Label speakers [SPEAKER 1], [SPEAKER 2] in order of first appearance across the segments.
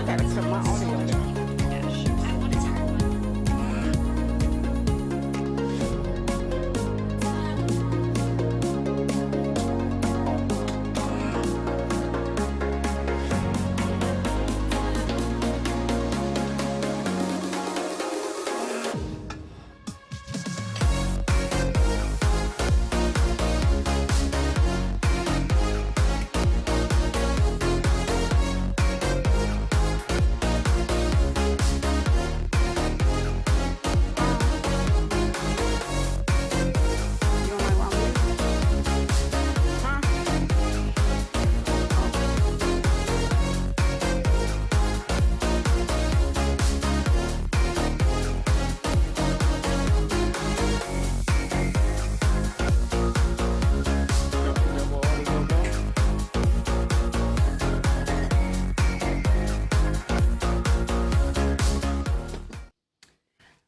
[SPEAKER 1] gotta turn my audio down.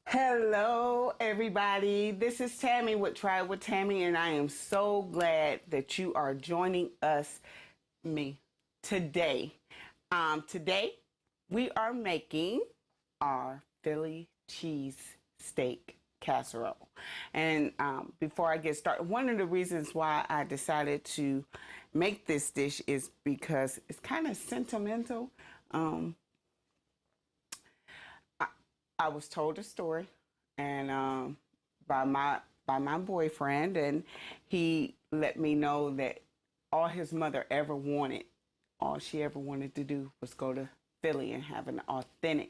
[SPEAKER 1] Hello, everybody. This is Tammy with Try with Tammy, and I am so glad that you are joining me today. Today, we are making our Philly Cheese Steak Casserole. And before I get started, one of the reasons why I decided to make this dish is because it's kind of sentimental. I was told a story, and by my boyfriend, and he let me know that all his mother ever wanted, all she ever wanted to do was go to Philly and have an authentic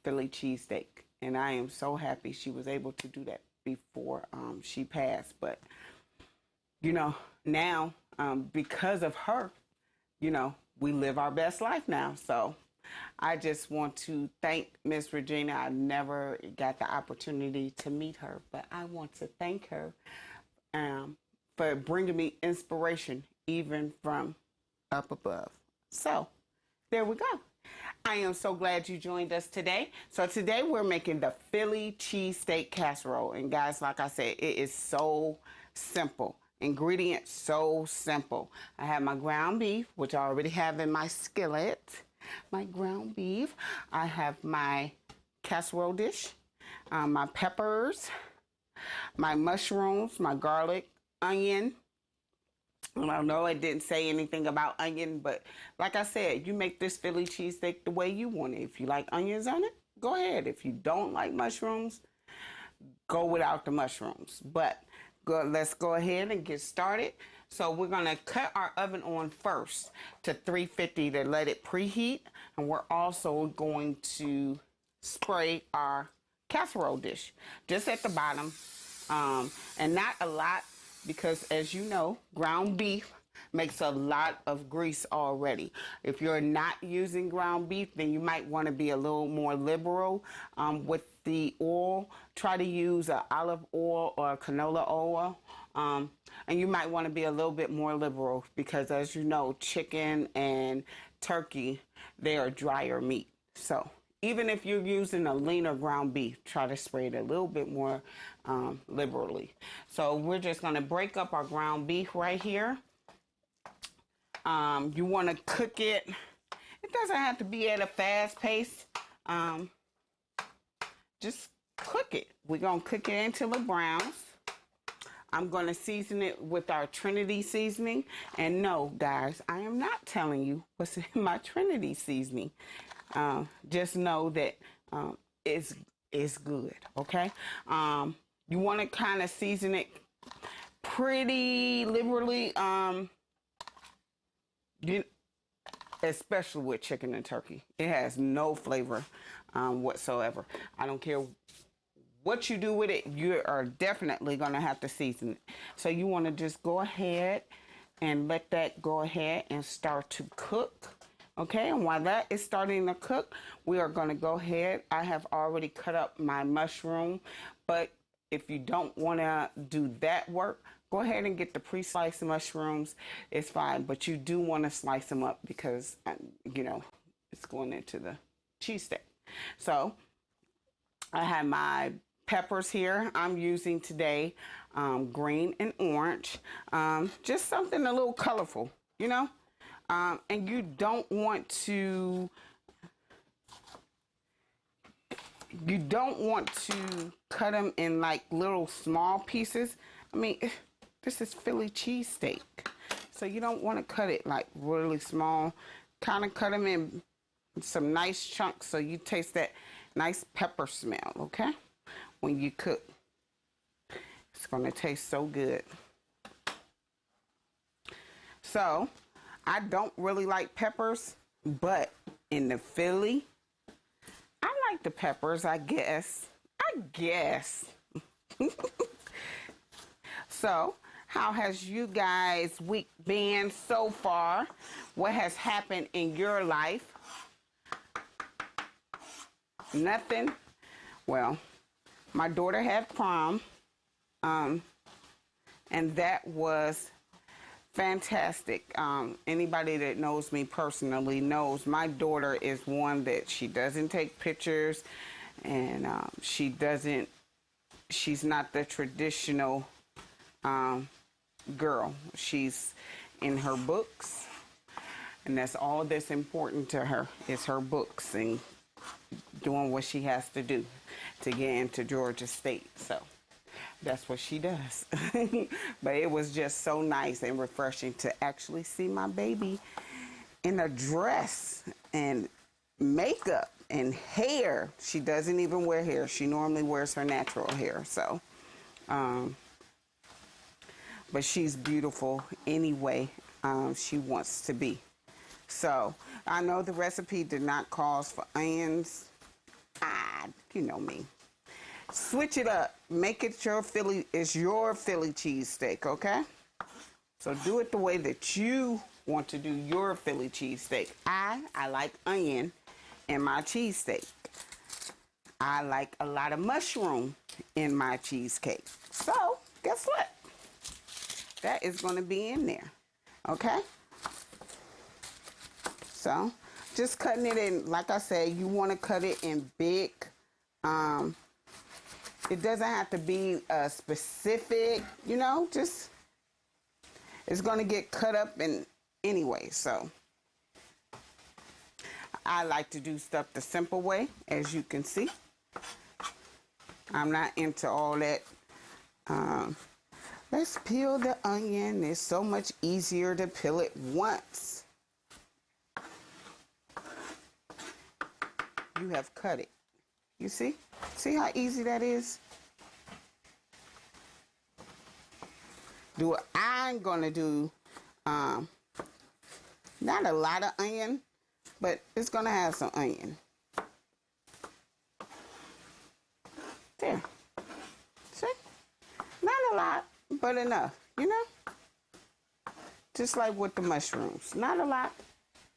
[SPEAKER 1] Philly cheesesteak. And I am so happy she was able to do that before she passed. But now because of her, we live our best life now. So I just want to thank Miss Regina. I never got the opportunity to meet her, but I want to thank her for bringing me inspiration, even from up above. So there we go. I am so glad you joined us today. So today we're making the Philly Cheese Steak Casserole. And guys, like I said, it is so simple. Ingredients so simple. I have my ground beef, which I already have in my skillet. My ground beef. I have my casserole dish, my peppers, my mushrooms, my garlic, onion. I know it didn't say anything about onion, but like I said, you make this Philly cheesesteak the way you want it. If you like onions on it, go ahead. If you don't like mushrooms, go without the mushrooms. But let's go ahead and get started. So we're going to cut our oven on first to 350 to let it preheat. And we're also going to spray our casserole dish just at the bottom. And not a lot because, as you know, ground beef makes a lot of grease already. If you're not using ground beef, then you might want to be a little more liberal with the oil. Try to use olive oil or canola oil. And you might want to be a little bit more liberal because, as you know, chicken and turkey, they are drier meat. So even if you're using a leaner ground beef, try to spray it a little bit more liberally. So we're just going to break up our ground beef right here. You want to cook it. It doesn't have to be at a fast pace. Just cook it. We're going to cook it until it browns. I'm going to season it with our Trinity seasoning. And no, guys, I am not telling you what's in my Trinity seasoning. Just know that it's good, okay? You want to kind of season it pretty liberally, especially with chicken and turkey. It has no flavor whatsoever. I don't care what you do with it, you are definitely going to have to season it. So you want to just go ahead and let that go ahead and start to cook. Okay, and while that is starting to cook, we are going to go ahead. I have already cut up my mushroom, but if you don't want to do that work, go ahead and get the pre-sliced mushrooms. It's fine, but you do want to slice them up because, it's going into the cheesesteak. So I have my peppers here. I'm using today green and orange, just something a little colorful, And you don't want to cut them in like little small pieces. I mean, this is Philly cheese steak, so you don't want to cut it like really small. Kind of cut them in some nice chunks so you taste that nice pepper smell, okay? When you cook, it's gonna taste so good. So I don't really like peppers, but in the Philly, I like the peppers, I guess. So, how has you guys' week been so far? What has happened in your life? Nothing? Well, my daughter had prom, and that was fantastic. Anybody that knows me personally knows my daughter is one that she doesn't take pictures, and she's not the traditional girl. She's in her books, and that's all that's important to her is her books and doing what she has to do to get into Georgia State. So that's what she does. But it was just so nice and refreshing to actually see my baby in a dress and makeup and hair. She doesn't even wear hair. She normally wears her natural hair. So, but she's beautiful anyway she wants to be. So I know the recipe did not call for onions. You know me. Switch it up. Make it your Philly cheese steak, okay? So do it the way that you want to do your Philly cheese steak. I like onion in my cheesesteak. I like a lot of mushroom in my cheesecake. So guess what? That is going to be in there, okay? So just cutting it in, like I said, you want to cut it in big. It doesn't have to be specific, you know, just, it's going to get cut up in anyway. So I like to do stuff the simple way, as you can see. I'm not into all that. Let's peel the onion. It's so much easier to peel it once you have cut it. You see? See how easy that is? Do what I'm gonna do, not a lot of onion, but it's gonna have some onion. There. See? Not a lot, but enough, you know? Just like with the mushrooms. Not a lot,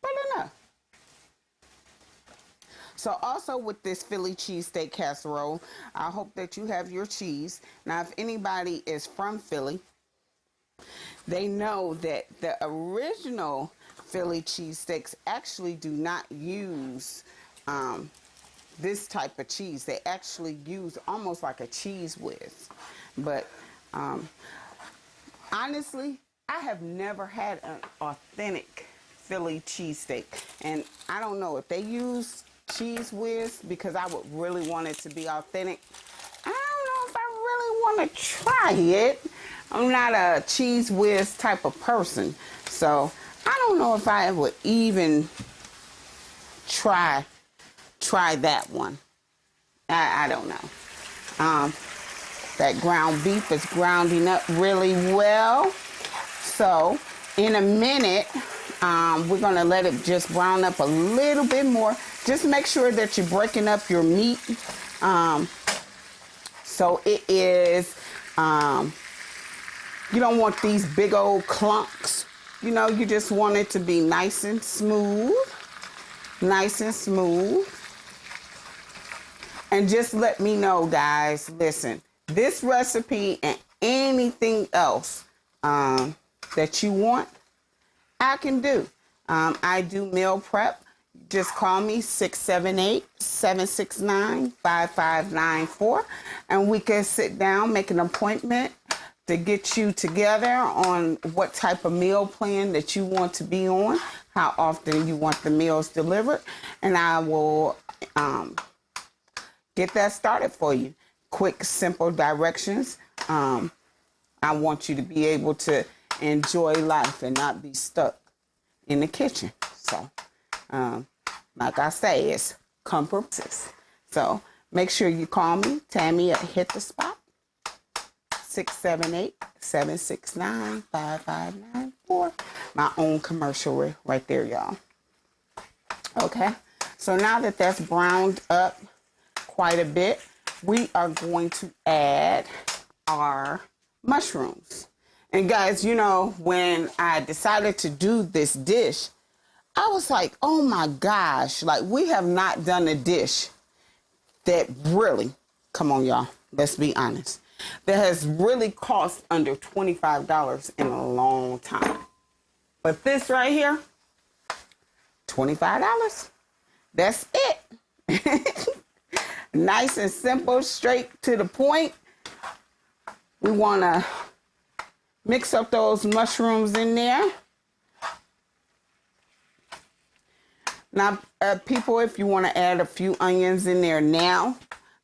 [SPEAKER 1] but enough. So also with this Philly Cheese Steak Casserole, I hope that you have your cheese. Now, if anybody is from Philly, they know that the original Philly cheesesteaks actually do not use this type of cheese. They actually use almost like a cheese whiz. But honestly, I have never had an authentic Philly cheesesteak. And I don't know if they use cheese whiz, because I would really want it to be authentic. I don't know if I really want to try it. I'm not a cheese whiz type of person, so I don't know if I would even try that one. I don't know. That ground beef is grounding up really well. So in a minute, we're gonna let it just brown up a little bit more. Just make sure that you're breaking up your meat. So it is, you don't want these big old clumps. You know, you just want it to be nice and smooth. Nice and smooth. And just let me know, guys, listen, this recipe and anything else that you want, I can do. I do meal prep. Just call me 678-769-5594, and we can sit down, make an appointment to get you together on what type of meal plan that you want to be on, how often you want the meals delivered, and I will get that started for you. Quick, simple directions. I want you to be able to enjoy life and not be stuck in the kitchen. So, like I say, it's comfort. So make sure you call me, Tammi at Hit the Spot, 678-769-5594. My own commercial right there, y'all. Okay, so now that that's browned up quite a bit, we are going to add our mushrooms. And guys, you know, when I decided to do this dish, I was like, oh my gosh, like we have not done a dish that really, come on y'all, let's be honest, that has really cost under $25 in a long time. But this right here, $25, that's it. Nice and simple, straight to the point. We want to mix up those mushrooms in there. Now, people, if you want to add a few onions in there now,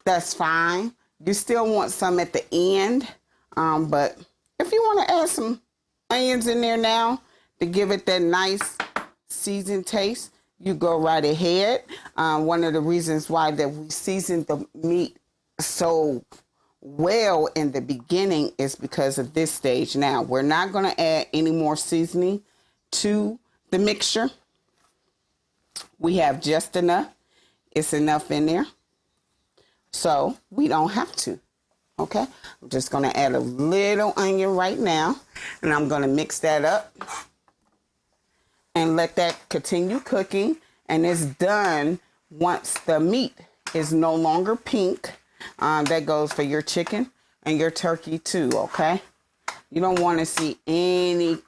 [SPEAKER 1] that's fine. You still want some at the end. But if you want to add some onions in there now to give it that nice seasoned taste, you go right ahead. One of the reasons why that we seasoned the meat so well in the beginning is because of this stage. Now, we're not going to add any more seasoning to the mixture. We have just enough. It's enough in there. So we don't have to. Okay? I'm just going to add a little onion right now. And I'm going to mix that up. And let that continue cooking. And it's done once the meat is no longer pink. That goes for your chicken and your turkey too, okay? You don't want to see any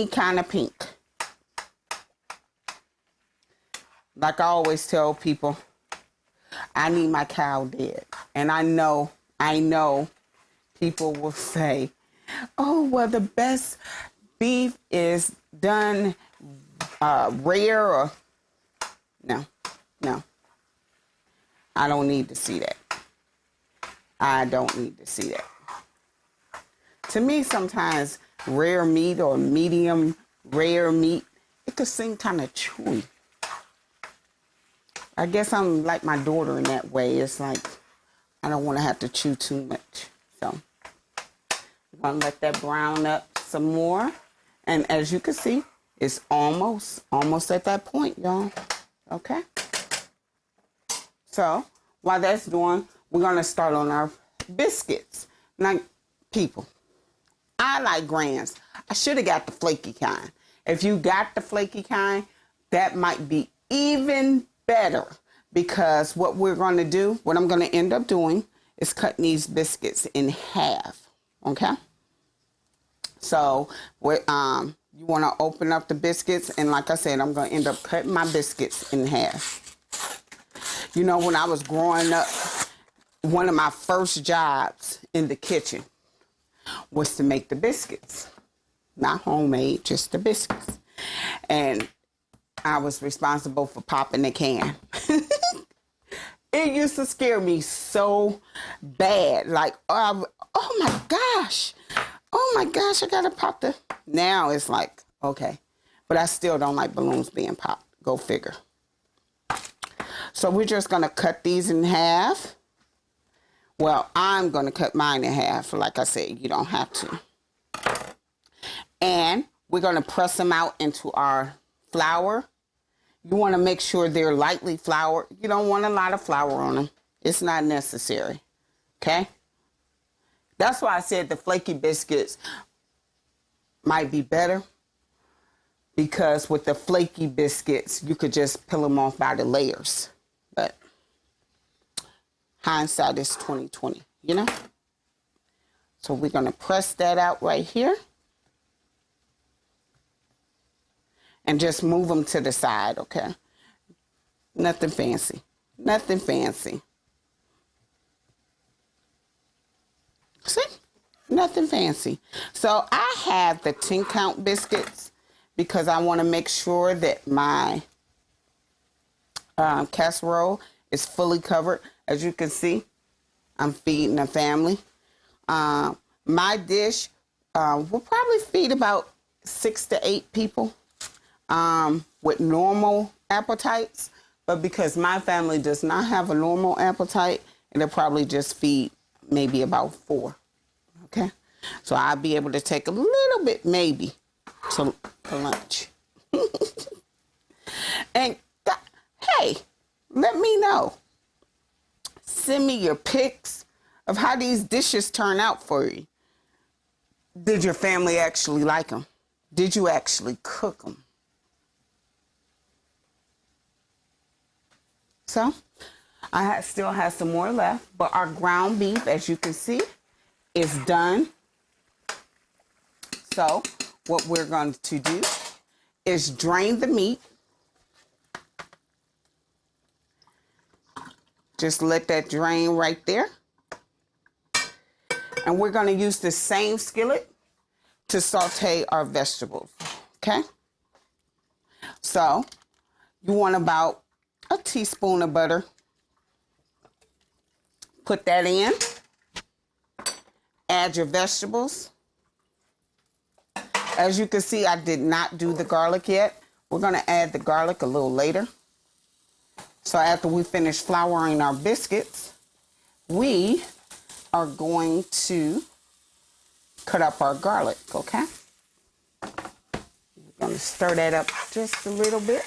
[SPEAKER 1] kind of pink. Like I always tell people, I need my cow dead. And I know people will say, oh, well, the best beef is done rare or... No. I don't need to see that. I don't need to see that. To me, sometimes rare meat or medium rare meat, it could seem kind of chewy. I guess I'm like my daughter in that way. It's like, I don't want to have to chew too much. So, I'm going to let that brown up some more. And as you can see, it's almost at that point, y'all. Okay? So, while that's doing, we're going to start on our biscuits. Now, people, I like grands. I should have got the flaky kind. If you got the flaky kind, that might be even better, because what we're going to do, what I'm going to end up doing is cutting these biscuits in half. Okay? So, you want to open up the biscuits, and like I said, I'm going to end up cutting my biscuits in half. You know, when I was growing up, one of my first jobs in the kitchen was to make the biscuits. Not homemade, just the biscuits. And I was responsible for popping the can. It used to scare me so bad. Like, oh my gosh. Oh my gosh, I gotta pop the... Now it's like, okay. But I still don't like balloons being popped. Go figure. So we're just gonna cut these in half. Well, I'm gonna cut mine in half. Like I said, you don't have to. And we're gonna press them out into our flour. You want to make sure they're lightly floured. You don't want a lot of flour on them. It's not necessary. Okay? That's why I said the flaky biscuits might be better, because with the flaky biscuits, you could just peel them off by the layers. But hindsight is 20/20, you know? So we're going to press that out right here. And just move them to the side, okay? Nothing fancy. Nothing fancy. See? Nothing fancy. So I have the 10-count biscuits. because I want to make sure that my casserole is fully covered. As you can see, I'm feeding a family. My dish will probably feed about 6 to 8 people with normal appetites. But because my family does not have a normal appetite, it'll probably just feed maybe about 4. Okay? So I'll be able to take a little bit maybe to lunch. And hey, let me know. Send me your pics of how these dishes turn out for you. Did your family actually like them? Did you actually cook them? So, I still have some more left, but our ground beef, as you can see, is done. So, what we're going to do is drain the meat. Just let that drain right there. And we're going to use the same skillet to saute our vegetables, okay? So, you want about a teaspoon of butter. Put that in. Add your vegetables. As you can see, I did not do the garlic yet. We're going to add the garlic a little later. So after we finish flouring our biscuits, we are going to cut up our garlic, okay? We're going to stir that up just a little bit.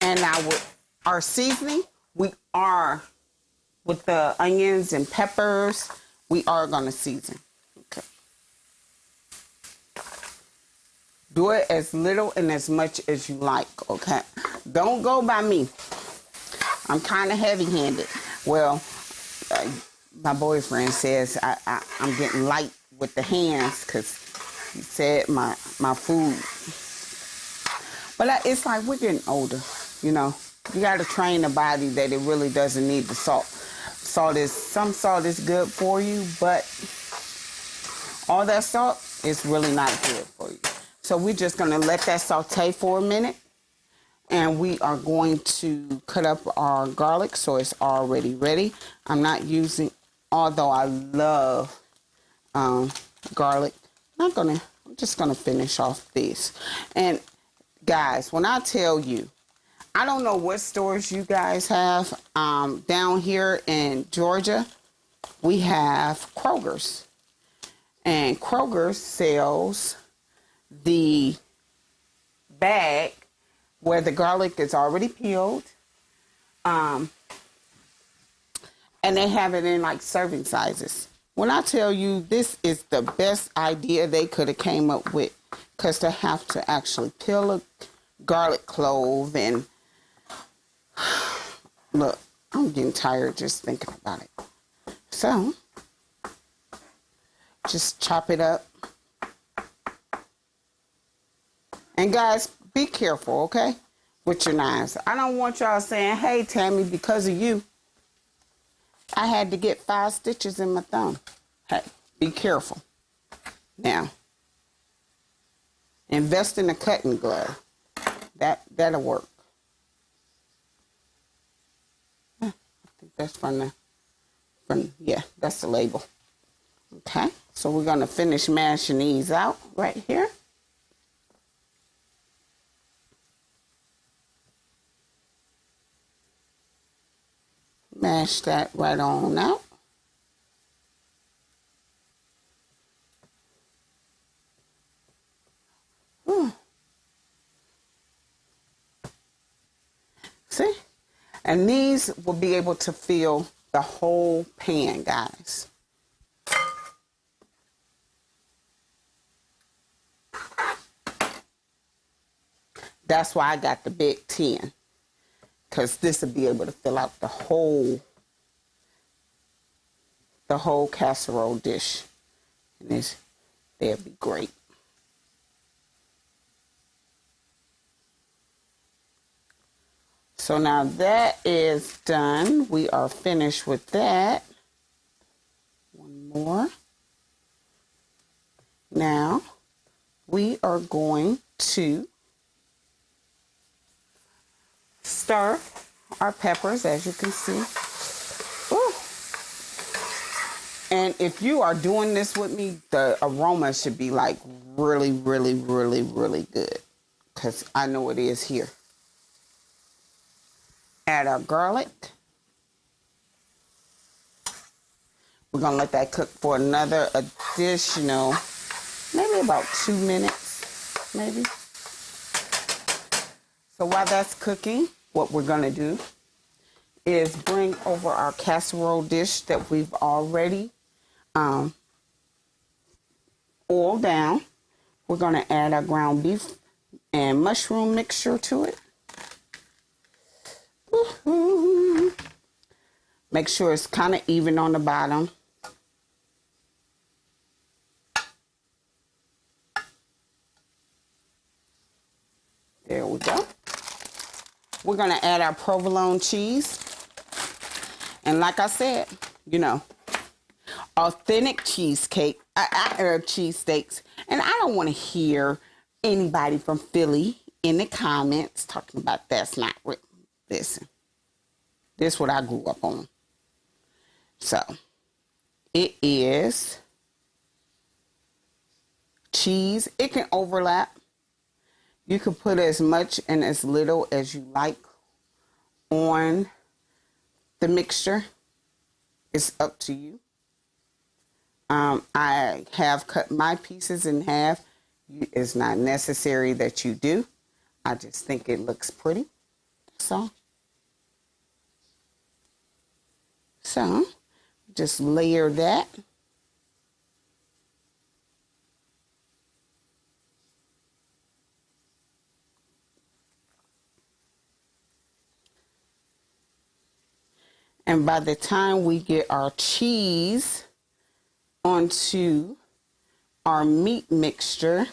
[SPEAKER 1] And now with our seasoning, we are, with the onions and peppers, we are going to season. Okay. Do it as little and as much as you like, okay? Don't go by me. I'm kind of heavy-handed. Well, my boyfriend says I'm getting light with the hands because he said my food. But it's like we're getting older, you know. You got to train the body that it really doesn't need the salt. Some salt is good for you, but all that salt is really not good for you. So we're just going to let that saute for a minute. And we are going to cut up our garlic so it's already ready. I'm not using, although I love garlic, I'm just going to finish off this. And guys, when I tell you, I don't know what stores you guys have. Down here in Georgia, we have Kroger's. And Kroger sells the bag where the garlic is already peeled. And they have it in like serving sizes. When I tell you this is the best idea they could have came up with, because they have to actually peel a garlic clove and look, I'm getting tired just thinking about it. So, just chop it up. And guys, be careful, okay, with your knives. I don't want y'all saying, hey, Tammy, because of you, I had to get 5 stitches in my thumb. Hey, be careful. Now, invest in a cutting glove. That'll work. I think that's yeah, that's the label. Okay, so we're going to finish mashing these out right here. Mash that right on out. See? And these will be able to fill the whole pan, guys. That's why I got the big tin. Because this will be able to fill out the whole casserole dish. And they'll be great. So now that is done. We are finished with that. One more. now we are going to stir our peppers, as you can see. Ooh. And if you are doing this with me, the aroma should be like really, really, really, really good, because I know it is here. Add our garlic. We're going to let that cook for another additional, maybe about 2 minutes, maybe. So while that's cooking, what we're going to do is bring over our casserole dish that we've already oiled down. We're going to add our ground beef and mushroom mixture to it. Woo-hoo. Make sure it's kind of even on the bottom. There we go. We're going to add our provolone cheese. And like I said, you know, authentic cheesecake, cheesesteaks. And I don't want to hear anybody from Philly in the comments talking about that's not real. Listen, this is what I grew up on. So, it is cheese. It can overlap. You can put as much and as little as you like on the mixture. It's up to you. I have cut my pieces in half. It's not necessary that you do. I just think it looks pretty. So just layer that. And by the time we get our cheese onto our meat mixture,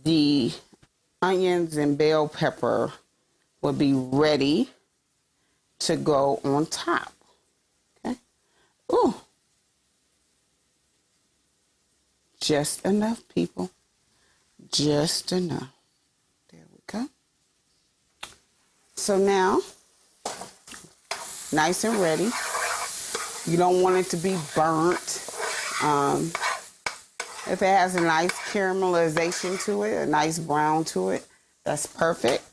[SPEAKER 1] the onions and bell pepper will be ready to go on top. Okay. Ooh. Just enough, people. Just enough. There we go. So now, nice and ready. You don't want it to be burnt. If it has a nice caramelization to it, a nice brown to it, that's perfect.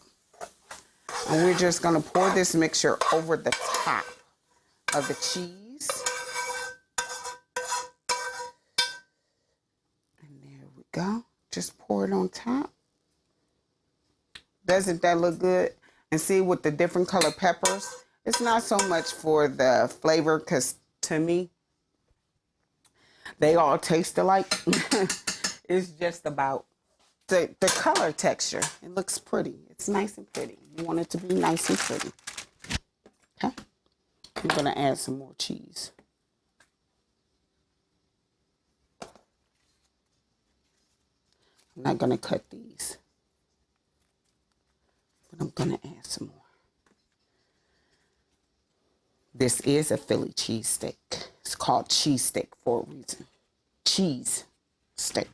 [SPEAKER 1] And we're just going to pour this mixture over the top of the cheese. And there we go. Just pour it on top. Doesn't that look good? And see, with the different color peppers, it's not so much for the flavor, because to me, they all taste alike. It's just about the color texture. It looks pretty. It's nice and pretty. You want it to be nice and pretty. Okay. I'm going to add some more cheese. I'm not going to cut these, but I'm going to add some more. This is a Philly cheese steak. It's called cheese steak for a reason. Cheese steak.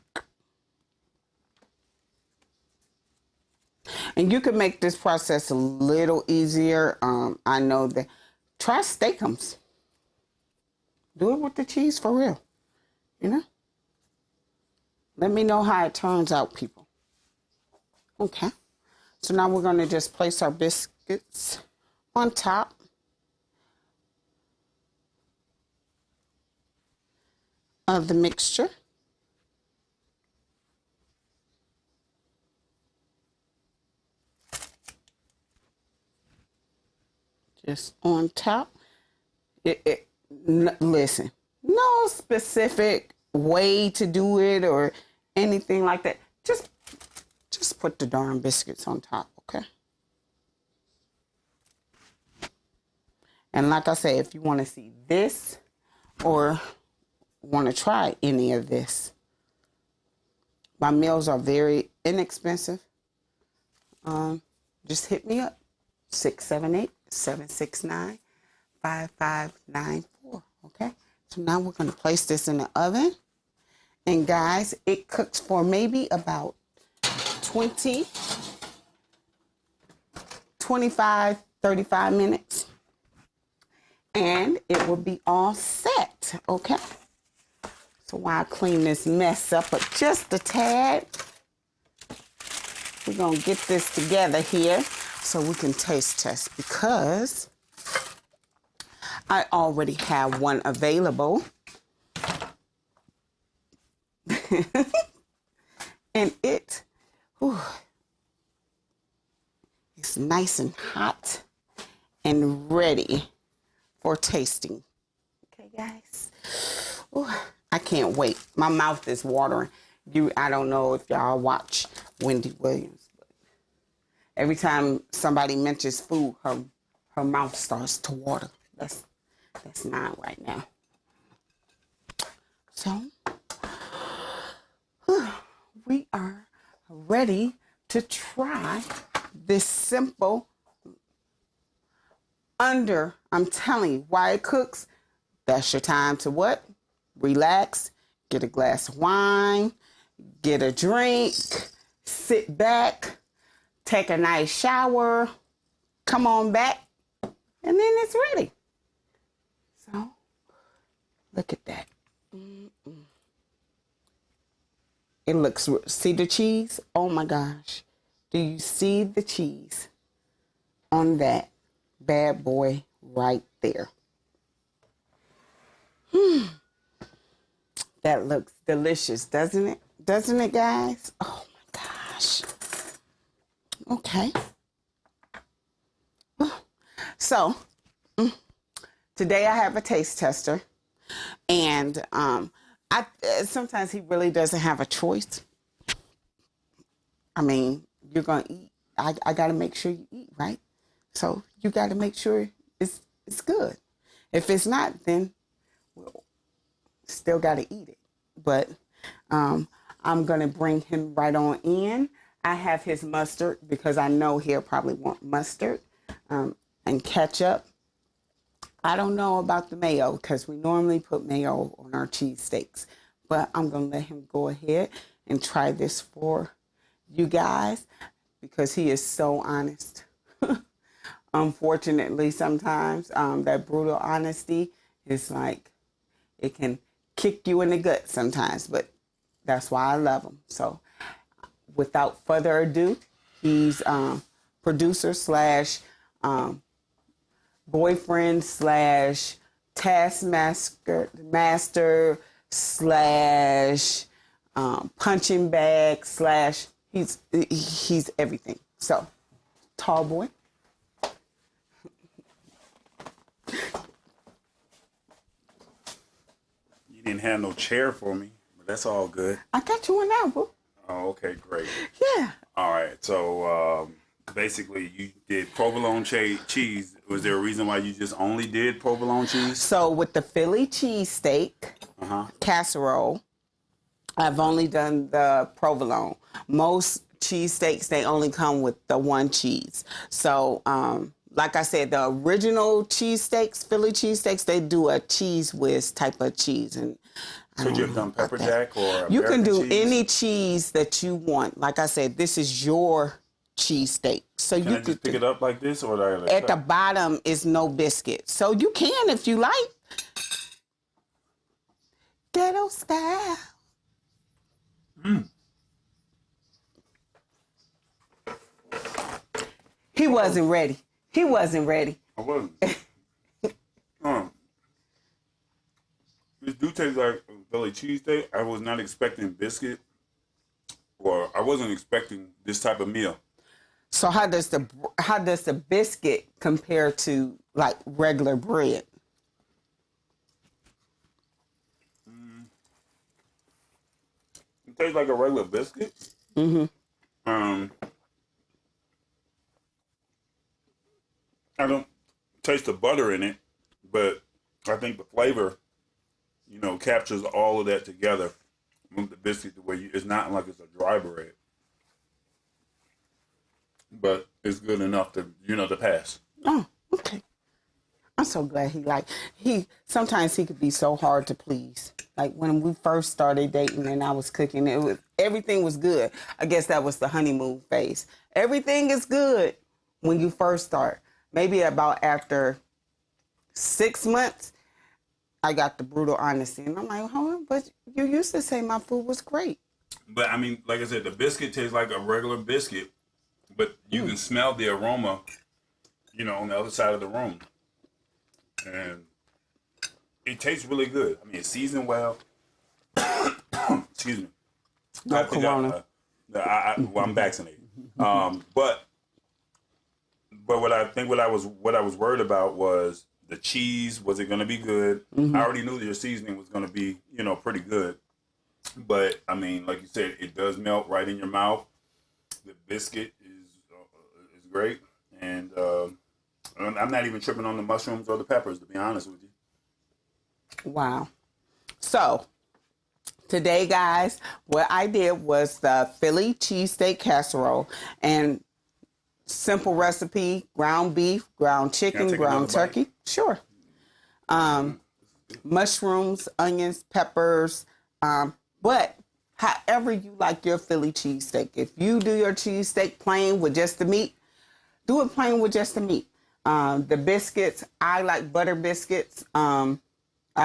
[SPEAKER 1] And you can make this process a little easier. I know that. Try steakums. Do it with the cheese for real. You know? Let me know how it turns out, people. Okay. So now we're going to just place our biscuits on top. Of the mixture. Just on top. Listen, no specific way to do it or anything like that. Just put the darn biscuits on top, okay? And like I say, if you want to see this or want to try any of this, my meals are very inexpensive. Just hit me up, 678-769-5594, okay? So now we're going to place this in the oven And guys, it cooks for maybe about 20, 25, 35 minutes. And it will be all set, okay? So while I clean this mess up just a tad, we're gonna get this together here so we can taste test, because I already have one available. And it's nice and hot and ready for tasting. Okay, guys. Ooh, I can't wait. My mouth is watering. I don't know if y'all watch Wendy Williams, but every time somebody mentions food, her mouth starts to water. That's mine right now. So we are ready to try this simple I'm telling you, why it cooks. That's your time to what? Relax, get a glass of wine, get a drink, sit back, take a nice shower, come on back, and then it's ready. So, look at that. It looks, see the cheese? Oh my gosh. Do you see the cheese on that bad boy right there? That looks delicious, doesn't it? Doesn't it, guys? Oh my gosh. Okay. So, today I have a taste tester, and sometimes he really doesn't have a choice. I mean, you're going to eat. I got to make sure you eat, right? So you got to make sure it's good. If it's not, then we'll still got to eat it. But I'm going to bring him right on in. I have his mustard because I know he'll probably want mustard and ketchup. I don't know about the mayo because we normally put mayo on our cheesesteaks. But I'm going to let him go ahead and try this for you guys because he is so honest. Unfortunately, sometimes that brutal honesty is like, it can kick you in the gut sometimes, but that's why I love him. So without further ado, he's producer slash boyfriend slash taskmaster slash punching bag slash he's everything. So, tall boy.
[SPEAKER 2] You didn't have no chair for me, but that's all good.
[SPEAKER 1] I got you one now, boo.
[SPEAKER 2] Oh, okay, great.
[SPEAKER 1] Yeah.
[SPEAKER 2] All right, so basically you did provolone cheese. Was there a reason why you just only did provolone cheese?
[SPEAKER 1] So with the Philly Cheese Steak Casserole, I've only done the provolone. Most cheesesteaks, they only come with the one cheese. So, like I said, the original cheesesteaks, Philly cheesesteaks, they do a cheese whiz type of cheese. And
[SPEAKER 2] could you have done pepper jack or
[SPEAKER 1] you can do
[SPEAKER 2] cheese?
[SPEAKER 1] any cheese that you want. Like I said, this is your cheesesteak. So
[SPEAKER 2] can
[SPEAKER 1] you
[SPEAKER 2] I just pick it up like this, or
[SPEAKER 1] at the bottom is no biscuit. So you can if you like. Ghetto style. He wasn't ready. He wasn't ready.
[SPEAKER 2] I wasn't. This do taste like Philly cheesesteak. I was not expecting biscuit, or I wasn't expecting this type of meal.
[SPEAKER 1] So how does the biscuit compare to like regular bread?
[SPEAKER 2] It tastes like a regular biscuit. I don't taste the butter in it, but I think the flavor, captures all of that together with the biscuit. The way it's not like it's a dry bread, but it's good enough to to pass.
[SPEAKER 1] Oh, okay. I'm so glad sometimes he could be so hard to please. Like when we first started dating and I was cooking, everything was good. I guess that was the honeymoon phase. Everything is good when you first start. Maybe about after 6 months, I got the brutal honesty. And I'm like, hold on, but you used to say my food was great.
[SPEAKER 2] But I mean, like I said, the biscuit tastes like a regular biscuit, but you can smell the aroma, you know, on the other side of the room. And it tastes really good. I mean, it's seasoned well. Excuse me.
[SPEAKER 1] No corona.
[SPEAKER 2] I'm vaccinated. But what I was worried about was the cheese. Was it going to be good? I already knew that your seasoning was going to be, you know, pretty good. But I mean, like you said, it does melt right in your mouth. The biscuit is great, and I'm not even tripping on the mushrooms or the peppers, to be honest with you.
[SPEAKER 1] Wow. So today, guys, what I did was the Philly Cheese Steak Casserole, and simple recipe: ground beef, ground chicken, ground turkey. Bite? Sure. Mushrooms, onions, peppers. But however you like your Philly cheesesteak. If you do your cheesesteak plain with just the meat, do it plain with just the meat. The biscuits, I like butter biscuits. I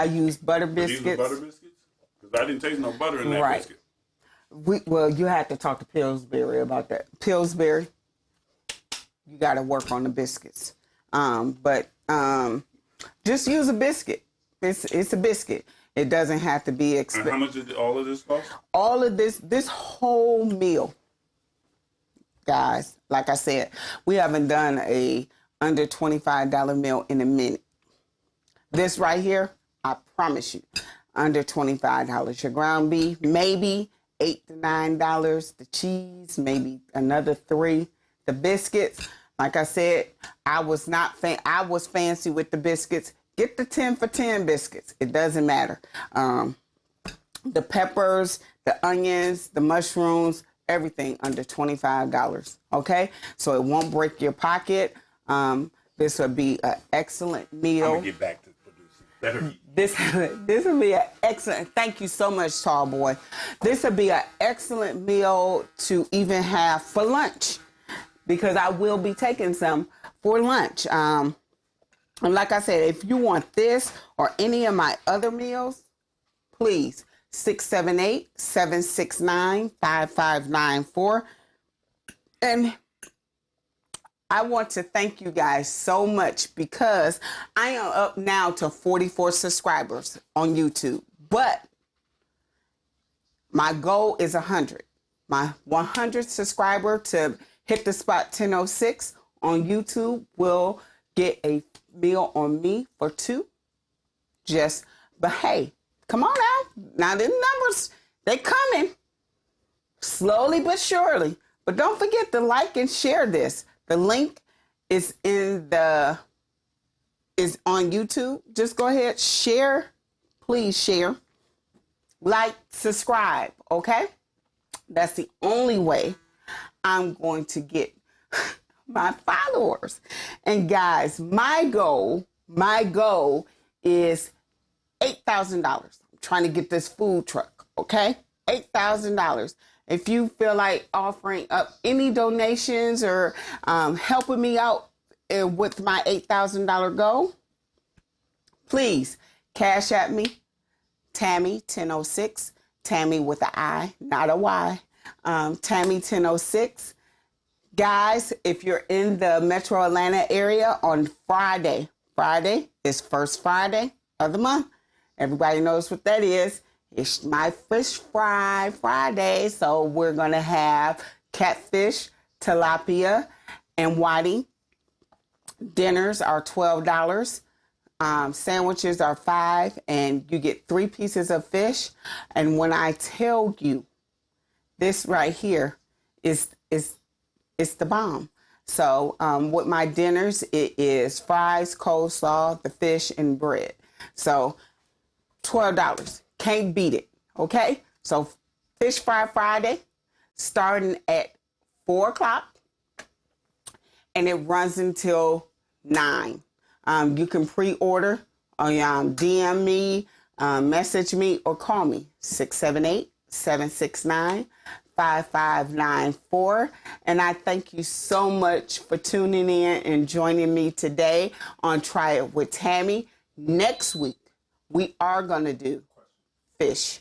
[SPEAKER 1] use butter biscuits.
[SPEAKER 2] These are butter biscuits? Because I didn't taste no butter in that biscuit.
[SPEAKER 1] Well, you have to talk to Pillsbury about that. Pillsbury, you got to work on the biscuits. But just use a biscuit. It's a biscuit. It doesn't have to be expensive.
[SPEAKER 2] And how much did all of this cost?
[SPEAKER 1] All of this whole meal, guys, like I said, we haven't done a under $25 meal in a minute. This right here, I promise you, under $25. Your ground beef, maybe $8 to $9. The cheese, maybe another $3. The biscuits, like I said, I was fancy with the biscuits. Get the 10 for 10 biscuits. It doesn't matter. The peppers, the onions, the mushrooms, everything under $25. Okay? So it won't break your pocket. This would be an excellent meal.
[SPEAKER 2] I'm going to get back to producing. Better eat.
[SPEAKER 1] This would be an excellent, thank you so much, Tall Boy. This would be an excellent meal to even have for lunch, because I will be taking some for lunch. And like I said, if you want this or any of my other meals, please, 678-769-5594. And I want to thank you guys so much, because I am up now to 44 subscribers on YouTube. But my goal is 100. My 100th subscriber to hit the spot 1006 on YouTube will get a meal on me for 2. But hey, come on now. Now the numbers, they coming slowly but surely. But don't forget to like and share this. The link is on YouTube. Just go ahead, share. Please share. Like, subscribe, okay? That's the only way I'm going to get my followers. And guys, my goal is $8,000. I'm trying to get this food truck, okay? $8,000. If you feel like offering up any donations or helping me out with my $8,000 goal, please cash at me, Tammi 1006, Tammi with an I, not a Y, Tammi 1006. Guys, if you're in the Metro Atlanta area on Friday is first Friday of the month. Everybody knows what that is. It's my fish fry Friday. So we're going to have catfish, tilapia, and whiting. Dinners are $12. Sandwiches are $5, and you get 3 pieces of fish. And when I tell you, this right here is the bomb. So with my dinners, it is fries, coleslaw, the fish, and bread. So $12. Can't beat it. Okay? So Fish Fry Friday, starting at 4 o'clock, and it runs until 9. You can pre-order, DM me, Message me or call me, 678-769-5594. And I thank you so much for tuning in and joining me today on Try It with Tammi. Next week, we are going to do fish.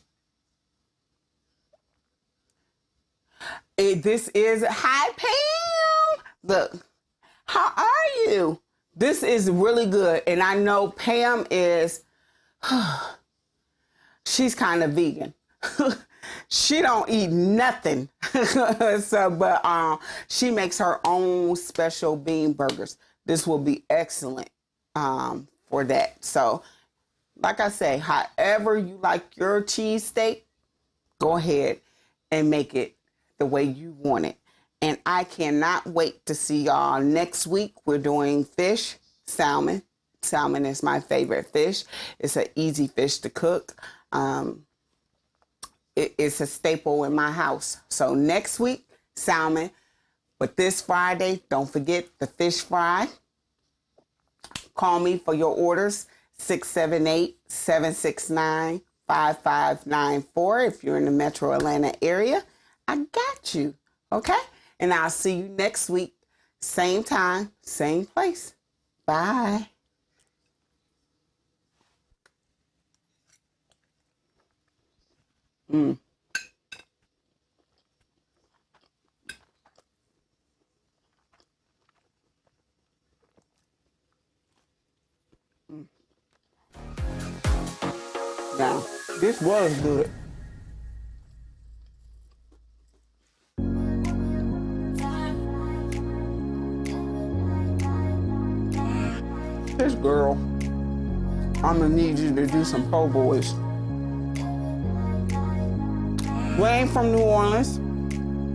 [SPEAKER 1] This is, hi Pam. Look, how are you? This is really good. And I know Pam is, she's kind of vegan. She don't eat nothing. But she makes her own special bean burgers. This will be excellent for that. So, like I say, however you like your cheesesteak, go ahead and make it the way you want it. And I cannot wait to see y'all next week. We're doing fish, salmon. Salmon is my favorite fish. It's an easy fish to cook. It's a staple in my house. So next week, salmon. But this Friday, don't forget the fish fry. Call me for your orders, 678-769-5594. If you're in the Metro Atlanta area, I got you, okay? And I'll see you next week, same time, same place. Bye. Mm. Now, this was good. This girl, I'm gonna need you to do some po' boys. We ain't from New Orleans.